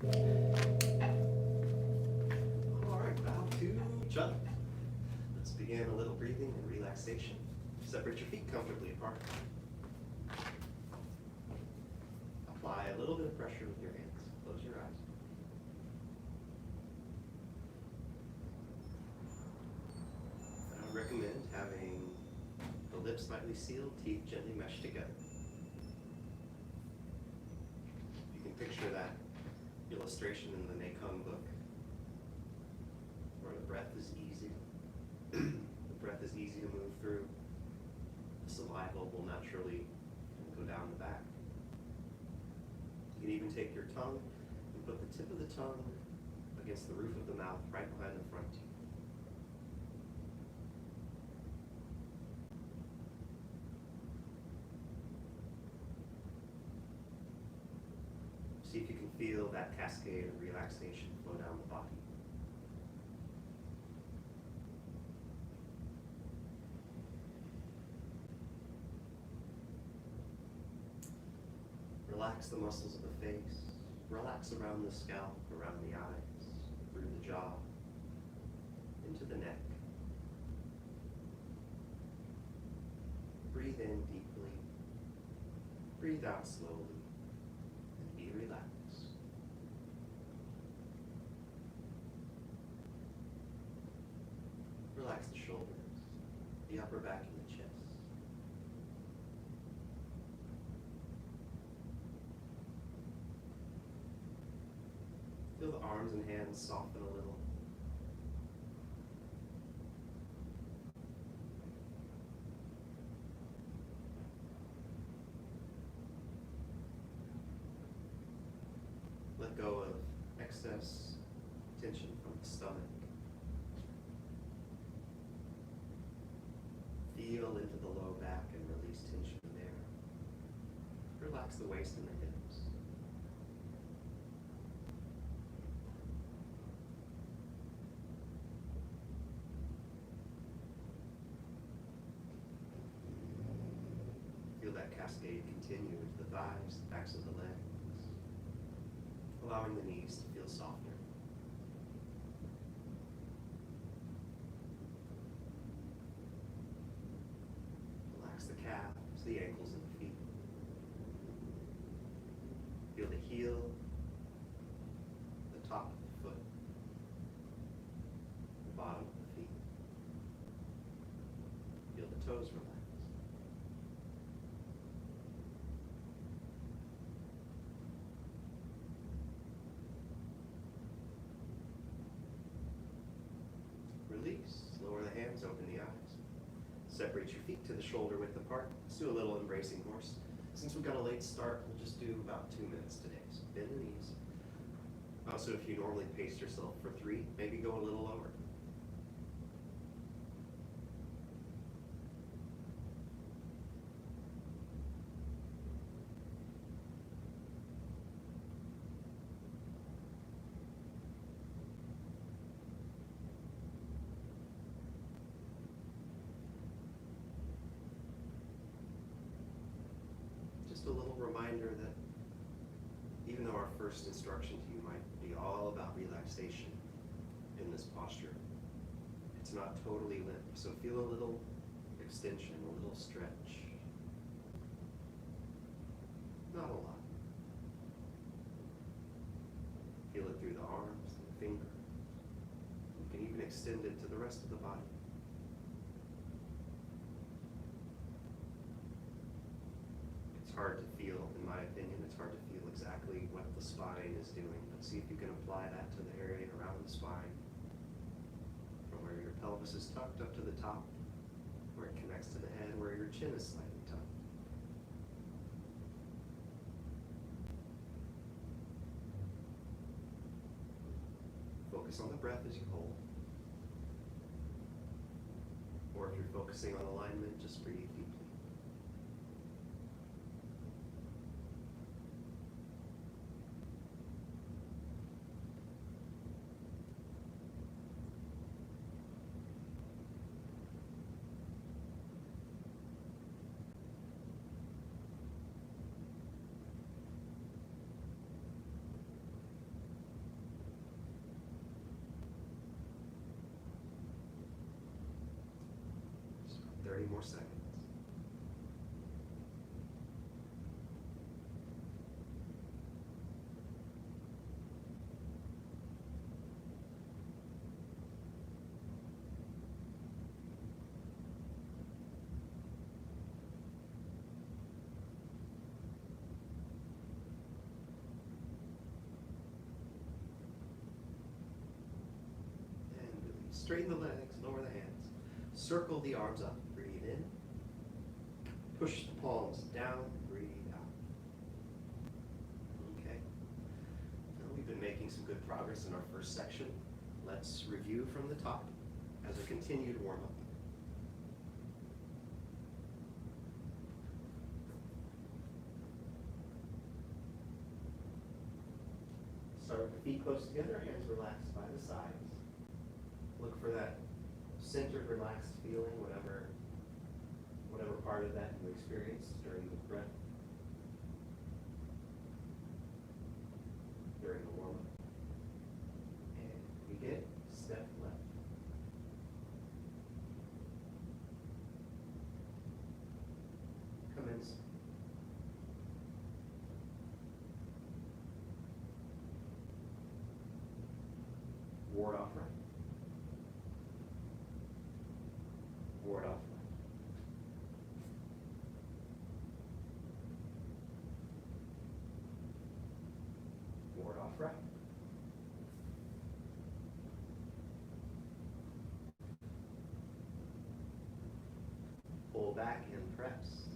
All right, bow to chug. Let's begin a little breathing and relaxation. Separate your feet comfortably apart. Apply a little bit of pressure with your hands. Close your eyes. I would recommend having the lips slightly sealed, teeth gently meshed together. You can picture that illustration in the Mekong book, where the breath is easy. The breath is easy to move through. The saliva will naturally go down the back. You can even take your tongue and put the tip of the tongue against the roof of the mouth right behind the front teeth. See if you can feel that cascade of relaxation flow down the body. Relax the muscles of the face. Relax around the scalp, around the eyes, through the jaw, into the neck. Breathe in deeply. Breathe out slowly. And be relaxed. Relax the shoulders, the upper back and the chest. Feel the arms and hands soften a little. Let go of excess tension from the stomach. Feel into the low back and release tension there. Relax the waist and the hips. Feel that cascade continue into the thighs, the backs of the legs, allowing the knees to feel softer. Relax the calves, the ankles, and the feet. Feel the heel, the top of the foot, the bottom of the feet. Feel the toes relax. Release. Lower the hands, open the eyes. Separate your feet to the shoulder width apart. Let's do a little embracing horse. Since we've got a late start, we'll just do about 2 minutes today. So bend the knees. Also, if you normally pace yourself for 3, maybe go a little lower. Just a little reminder that even though our first instruction to you might be all about relaxation in this posture, it's not totally limp. So feel a little extension, a little stretch. Not a lot. Feel it through the arms, the fingers. You can even extend it to the rest of the body. It's hard to feel, in my opinion, it's hard to feel exactly what the spine is doing, but see if you can apply that to the area around the spine, from where your pelvis is tucked up to the top, where it connects to the head, where your chin is slightly tucked. Focus on the breath as you hold. Or if you're focusing on alignment, just breathe deeply. 30 more seconds. Straighten the legs, lower the hands. Circle the arms up, breathe in. Push the palms down, breathe out. Okay. Now we've been making some good progress in our first section. Let's review from the top as a continued warm-up. Start with the feet close together, hands relaxed by the sides. Look for that centered, relaxed feeling, whatever part of that you experienced during the breath, during the warm-up. And begin, step left. Commence. Ward off right. Ward off left. Ward off right. Pull back and press.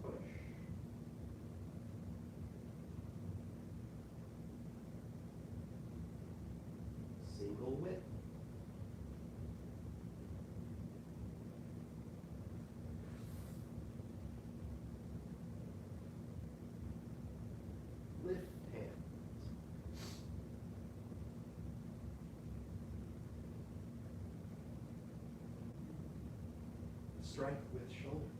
Push. Single width. Lift hands. Strike with shoulder.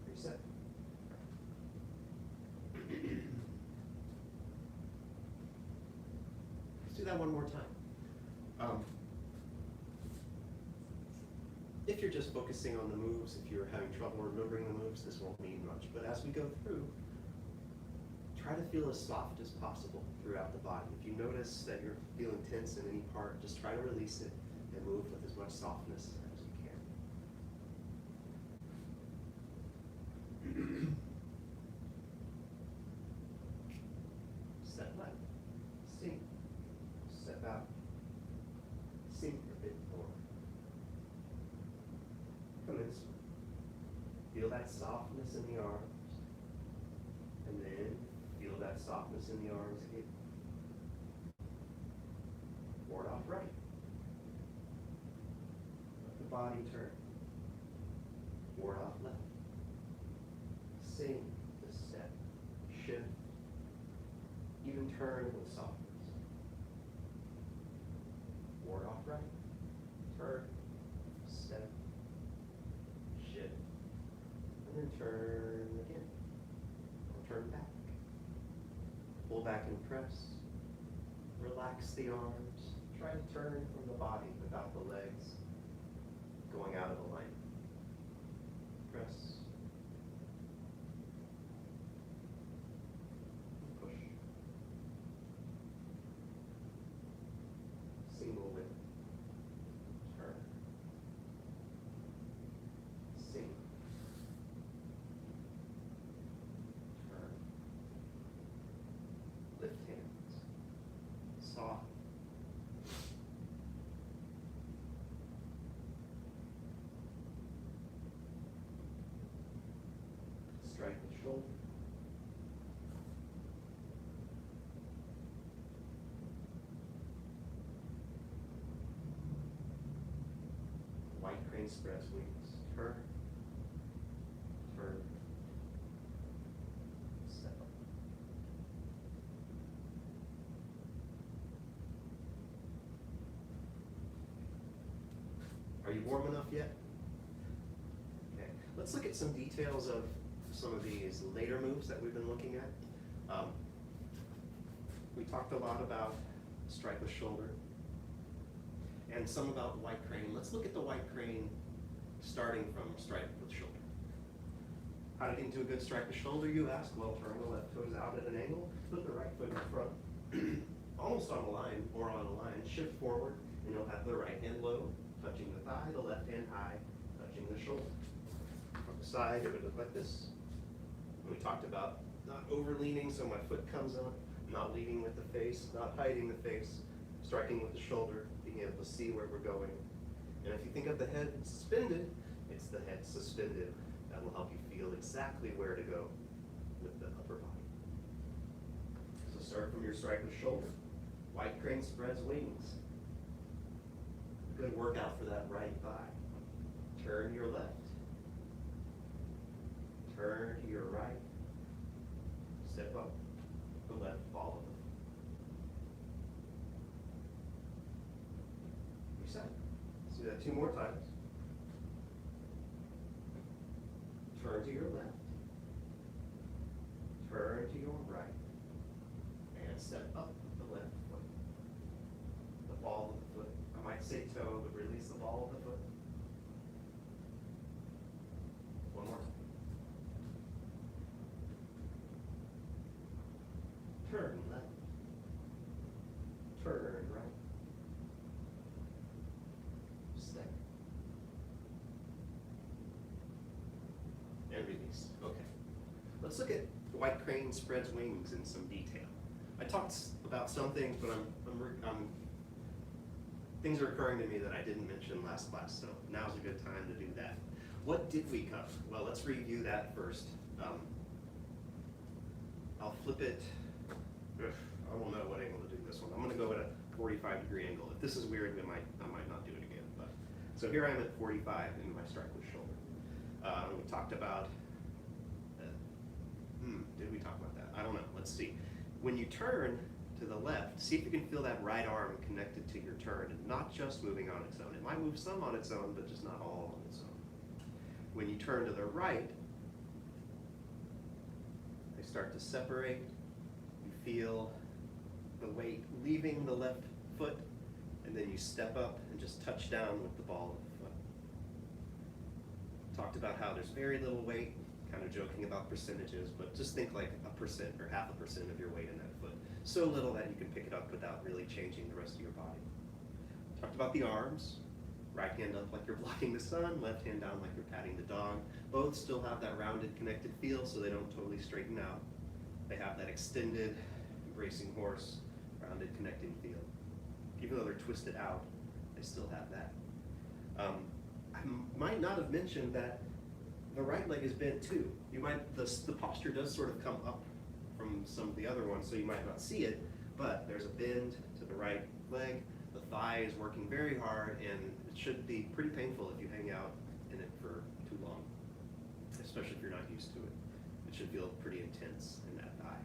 Reset. Let's do that one more time. If you're just focusing on the moves, if you're having trouble remembering the moves, this won't mean much. But as we go through, try to feel as soft as possible throughout the body. If you notice that you're feeling tense in any part, just try to release it and move with as much softness as you can. Step left, sink, step out, sink a bit more. Commence. Feel that softness in the arms, and then feel that softness in the arms again. Ward off right. Let the body turn. Ward off left. Sink the step, shift, even turn with softness. Ward off right. Turn, step, shift, and then turn again, or turn back. Pull back and press. Relax the arms. Try to turn from the body without the legs going out of alignment. Press. Push. Single width. Turn. Sink. Turn. Lift hands. Soft. Strike the shoulder. White crane spreads wings. Turn. Turn. Step up. Are you warm enough yet? Let's look at some details of some of these later moves that we've been looking at. We talked a lot about strike with shoulder and some about white crane. Let's look at the white crane starting from strike with shoulder. How to get into a good strike with shoulder, you ask? Well, turn the left toes out at an angle, put the right foot in front, almost on a line or on a line, shift forward, and you'll have the right hand low, touching the thigh, the left hand high, touching the shoulder. From the side, it would look like this. We talked about not overleaning, so my foot comes up, not leading with the face, not hiding the face, striking with the shoulder, being able to see where we're going. And if you think of the head suspended, it's the head suspended. That will help you feel exactly where to go with the upper body. So start from your strike with shoulder. White crane spreads wings. Good workout for that right thigh. Turn your left. Turn to your right. Step up. The left, follow them. Reset. Let's do that 2 more times. Turn to your left. Turn to your right. And step up the left foot. The ball of the foot. I might say toe, but release the ball of the foot. One more. Turn left. Turn right. Step. And release. Okay. Let's look at the white crane spreads wings in some detail. I talked about some things, but things are occurring to me that I didn't mention last class, so now's a good time to do that. What did we cover? Well, let's review that first. I'll flip it. I don't know what angle to do this one. I'm going to go at a 45-degree angle. If this is weird, I might not do it again. But so here I am at 45 in my strike with shoulder. We talked about. Did we talk about that? I don't know. Let's see. When you turn to the left, see if you can feel that right arm connected to your turn and not just moving on its own. It might move some on its own, but just not all on its own. When you turn to the right, they start to separate. You feel the weight leaving the left foot, and then you step up and just touch down with the ball of the foot. Talked about how there's very little weight, kind of joking about percentages, but just think like 1% or 0.5% of your weight in that foot. So little that you can pick it up without really changing the rest of your body. Talked about the arms. Right hand up like you're blocking the sun, left hand down like you're patting the dog. Both still have that rounded, connected feel, so they don't totally straighten out. They have that extended, embracing horse, rounded, connecting feel. Even though they're twisted out, they still have that. I might not have mentioned that the right leg is bent too. You might, the posture does sort of come up from some of the other ones, so you might not see it, but there's a bend to the right leg. The thigh is working very hard, and it should be pretty painful if you hang out in it for too long, especially if you're not used to it. It should feel pretty intense in that thigh.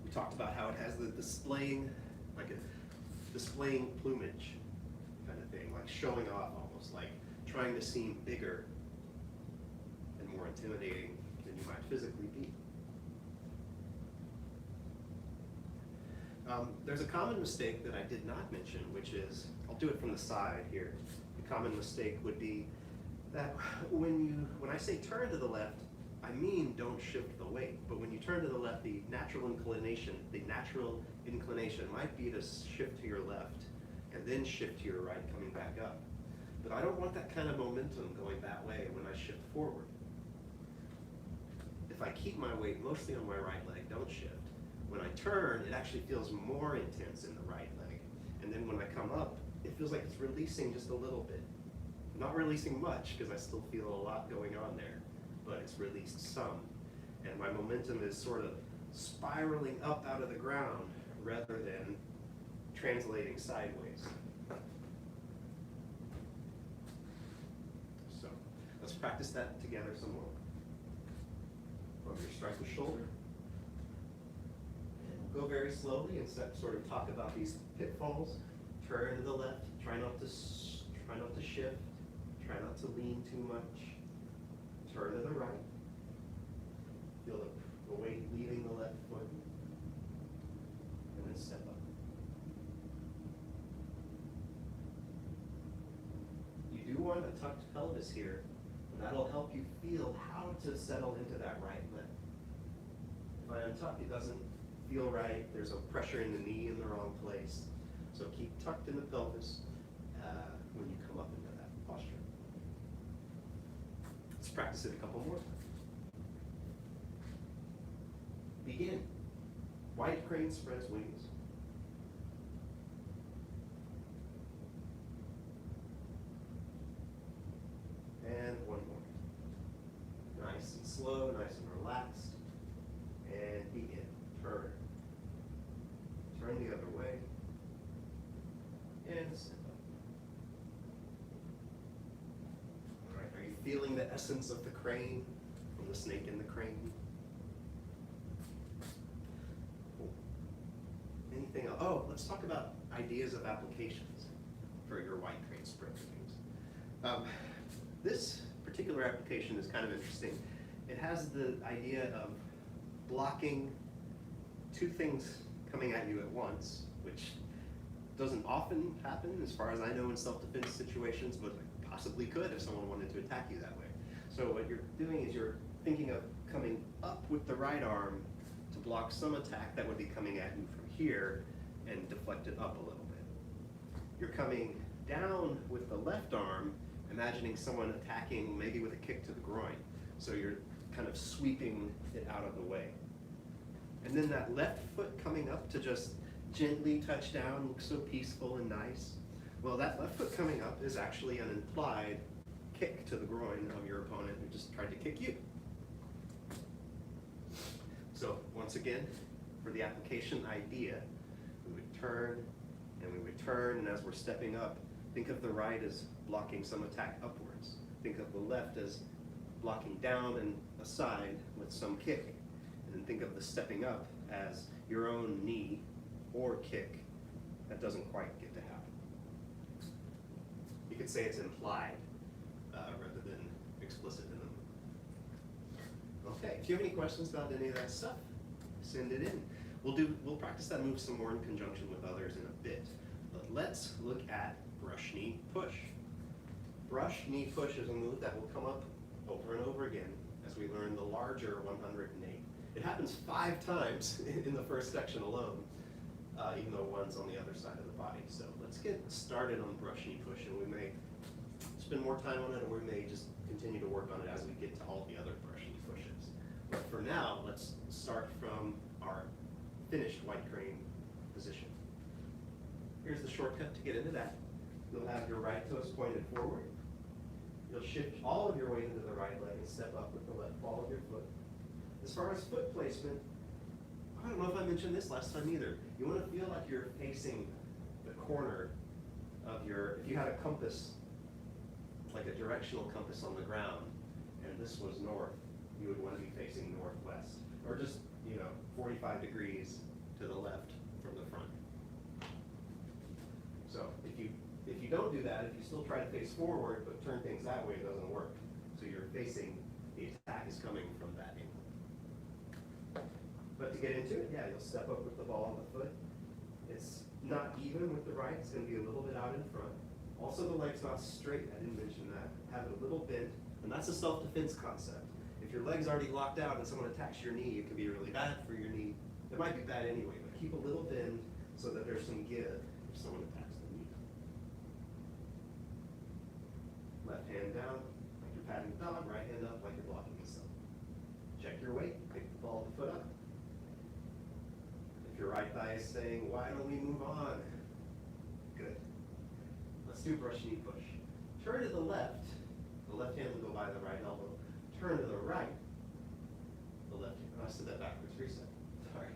We talked about how it has the displaying, like a displaying plumage kind of thing, like showing off almost, like trying to seem bigger and more intimidating than you might physically be. There's a common mistake that I did not mention, which is, I'll do it from the side here. The common mistake would be that when I say turn to the left, I mean don't shift the weight. But when you turn to the left, the natural inclination might be to shift to your left and then shift to your right, coming back up. But I don't want that kind of momentum going that way when I shift forward. If I keep my weight mostly on my right leg, don't shift. When I turn, it actually feels more intense in the right leg. And then when I come up, it feels like it's releasing just a little bit. Not releasing much, because I still feel a lot going on there, but it's released some. And my momentum is sort of spiraling up out of the ground rather than translating sideways. So let's practice that together some more. From your strike with shoulder. Go very slowly and sort of talk about these pitfalls. Turn to the left. Try not to shift. Try not to lean too much. turn to the right. Feel the weight leaving the left foot. And then step up. You do want a tucked pelvis here, and that'll help you feel how to settle into that right leg. If I untuck, it doesn't feel right. There's a pressure in the knee in the wrong place. So keep tucked in the pelvis when you come up into that posture. Let's practice it a couple more times. Begin. White crane spreads wings. And one more. Nice and slow, nice and relaxed. And begin. Turn. Turn the other way. And step up. All right, are you feeling the essence of the crane from the snake in the crane? Cool. Anything else? Oh, let's talk about ideas of applications for your white crane spread wings. This particular application is kind of interesting. It has the idea of blocking two things coming at you at once, which doesn't often happen as far as I know in self-defense situations, but possibly could if someone wanted to attack you that way. So what you're doing is you're thinking of coming up with the right arm to block some attack that would be coming at you from here and deflect it up a little bit. You're coming down with the left arm, imagining someone attacking maybe with a kick to the groin. So you're kind of sweeping it out of the way. And then that left foot coming up to just gently touch down looks so peaceful and nice. Well, that left foot coming up is actually an implied kick to the groin of your opponent who just tried to kick you. So once again, for the application idea, we would turn and we would turn, and as we're stepping up, think of the right as blocking some attack upwards. Think of the left as blocking down and aside with some kick. And then think of the stepping up as your own knee or kick that doesn't quite get to happen. You could say it's implied rather than explicit in them. Okay, if you have any questions about any of that stuff, send it in. We'll practice that move some more in conjunction with others in a bit. But let's look at brush knee push. Brush knee push is a move that will come up over and over again as we learn the larger 108. It happens 5 times in the first section alone, even though one's on the other side of the body. So let's get started on brush knee push, and we may spend more time on it, or we may just continue to work on it as we get to all the other brush knee pushes. But for now, let's start from our finished white crane position. Here's the shortcut to get into that. You'll have your right toes pointed forward. You'll shift all of your weight into the right leg and step up with the left ball of your foot. As far as foot placement, I don't know if I mentioned this last time either. You want to feel like you're facing the corner of your, if you had a compass, like a directional compass on the ground, and this was north, you would want to be facing northwest, or just, 45 degrees to the left from the front. So if you don't do that, if you still try to face forward but turn things that way, it doesn't work. So you're facing, the attack is coming from that angle. But to get into it, yeah, you'll step up with the ball of the foot. It's not even with the right, it's going to be a little bit out in front. Also, the leg's not straight, I didn't mention that. Have it a little bent, and that's a self-defense concept. If your leg's already locked out and someone attacks your knee, it could be really bad for your knee. It might be bad anyway, but keep a little bend so that there's some give if someone attacks the knee. Left hand down, like you're patting the dog, right hand up like you're blocking yourself. Check your weight, pick the ball of the foot up. If your right thigh is saying, why don't we move on? Good. Let's do brush knee push. Turn to the left hand will go by the right elbow. Turn to the right, the left hand. Oh, I said that backwards, reset. Sorry.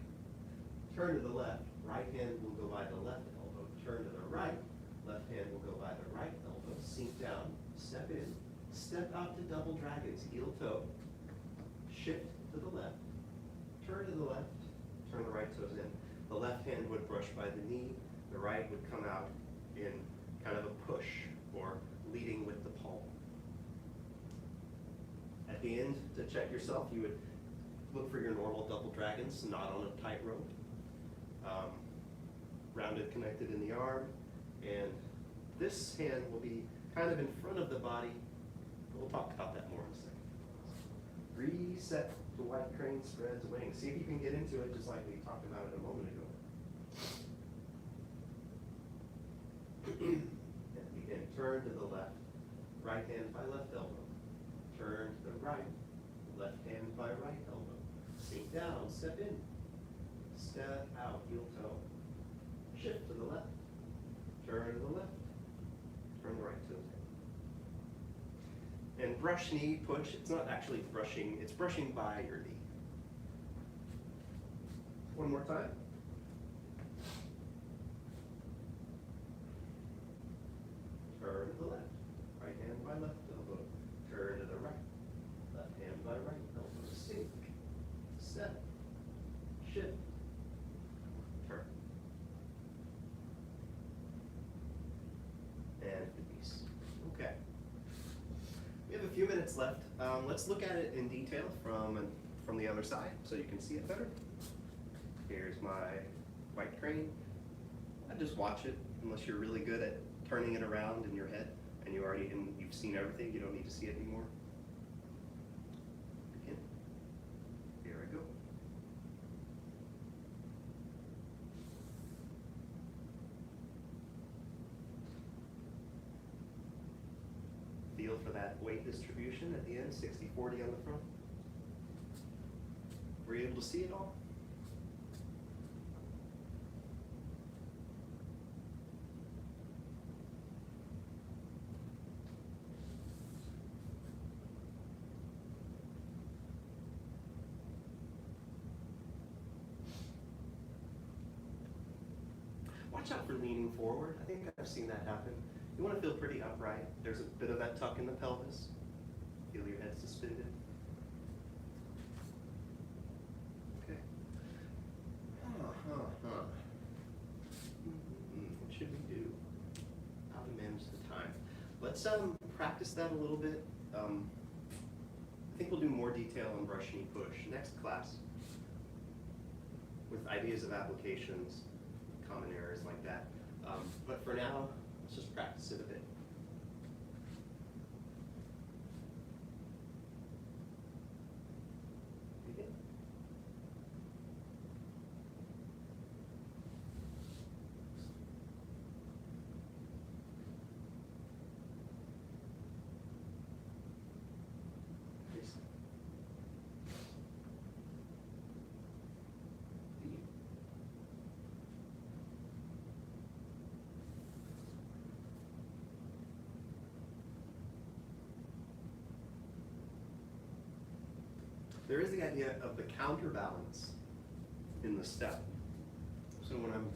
Turn to the left, right hand will go by the left elbow. Turn to the right, left hand will go by the right elbow. Sink down, step in, step out to double dragons, heel toe, shift to the left, turn to the left, turn the right toes in. The left hand would brush by the knee, the right would come out in kind of a push or leading with the palm. At the end to check yourself, you would look for your normal double dragons, not on a tight rope. Rounded, connected in the arm, and this hand will be kind of in front of the body. We'll talk about that more in a second. Reset the white crane spreads wings. See if you can get into it just like we talked about it a moment ago. And begin, turn to the left. Right hand by left elbow. Turn to the right. Left hand by right elbow. Sink down, step in. Step out, heel toe. Shift to the left. Turn to the left. Turn the right toe. And brush knee push, it's not actually brushing, it's brushing by your knee. One more time. Turn to the left. Right hand by left elbow. Turn to the right. Left hand by right elbow. Sink. Step. Shift. Turn. And release. Okay. We have a few minutes left. Let's look at it in detail from the other side so you can see it better. Here's my white crane. I just watch it unless you're really good at turning it around in your head and you've seen everything. You don't need to see it anymore. Begin. Here I go. Feel for that weight distribution at the end, 60-40 on the front. Were you able to see it all? Watch out for leaning forward. I think I've seen that happen. You want to feel pretty upright. There's a bit of that tuck in the pelvis. Feel your head suspended. Okay. What should we do? How to manage the time? Let's practice that a little bit. I think we'll do more detail on brush knee push next class with ideas of applications, common errors like that. But for now, let's just practice it a bit. Begin. Reset. Begin. There is the idea of the counterbalance in the step. So when I'm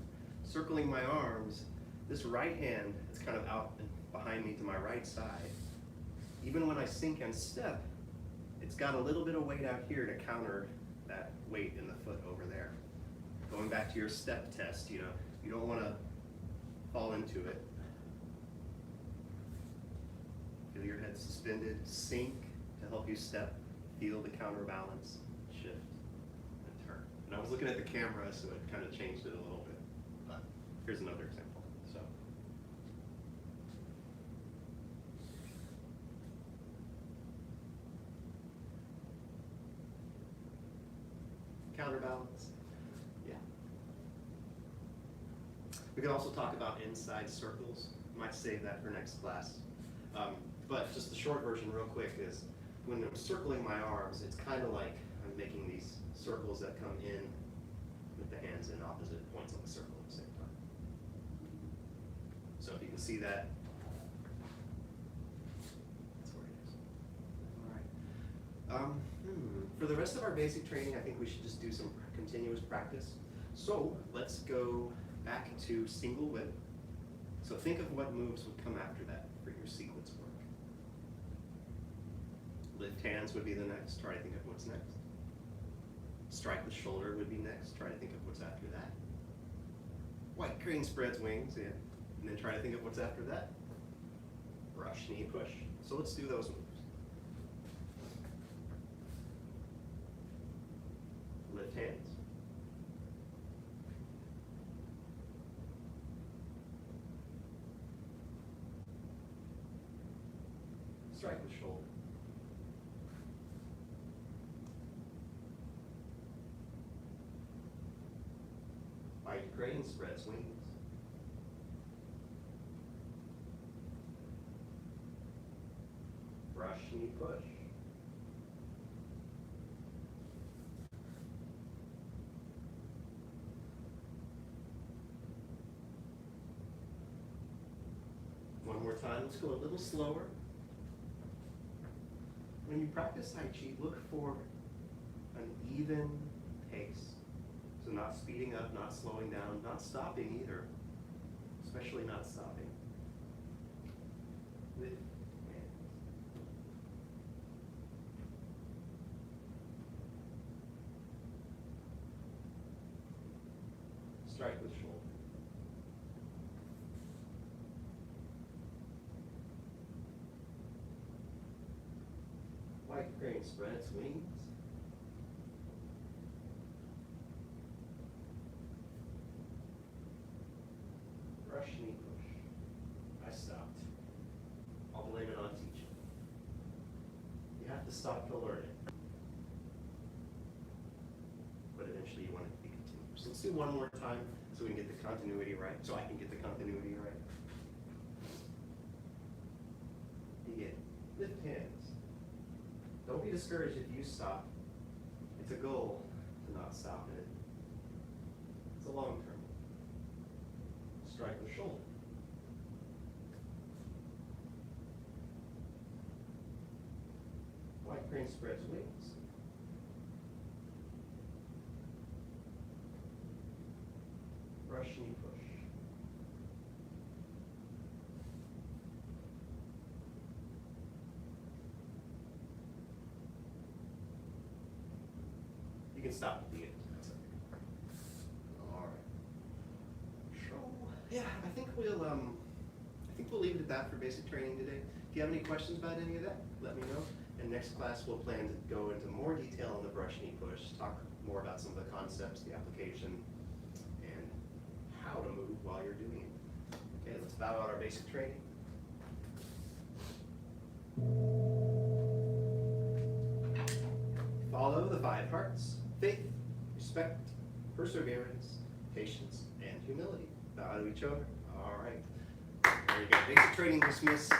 circling my arms, this right hand is kind of out behind me to my right side. Even when I sink and step, it's got a little bit of weight out here to counter that weight in the foot over there. Going back to your step test, you don't want to fall into it. Feel your head suspended, sink to help you step. Feel the counterbalance, shift, and turn. And I was looking at the camera, so it kind of changed it a little bit. But here's another example. So, counterbalance, yeah. We can also talk about inside circles. Might save that for next class. But just the short version real quick is, when I'm circling my arms, it's kind of like I'm making these circles that come in with the hands in opposite points on the circle at the same time. So if you can see that, that's where it is. All right. For the rest of our basic training, I think we should just do some continuous practice. So let's go back to single whip. So think of what moves would come after that for your sequence work. Lift hands would be the next. Try to think of what's next. Strike the shoulder would be next. Try to think of what's after that. White crane spreads wings, yeah. And then try to think of what's after that. Brush knee push. So let's do those moves. Lift hands. Strike with shoulder. White crane spreads wings. Brush, knee, push. One more time, let's go a little slower. When you practice Tai Chi, look for an even pace. So not speeding up, not slowing down, not stopping either, especially not stopping. With hands. Strike with shoulder. White crane spreads wings. Brush, knee, push. I stopped. I'll blame it on teaching. You have to stop to learn it. But eventually you want it to be continuous. Let's do one more time so we can get the continuity right, so I can get the continuity right. Begin. Lift hands. Don't be discouraged if you stop. It's a goal to not stop it. It's a long term. Strike with shoulder. White crane spreads wings. Brush, knee, push. You can stop at the end. All right. So, yeah, I think we'll leave it at that for basic training today. If you have any questions about any of that, let me know. And next class we'll plan to go into more detail on the brush, knee, push, talk more about some of the concepts, the application, and how to move while you're doing it. Okay, let's bow out our basic training. Follow the 5 hearts: faith, respect, perseverance, patience, and humility. Bow to each other. All right. Very good. Basic training dismissed.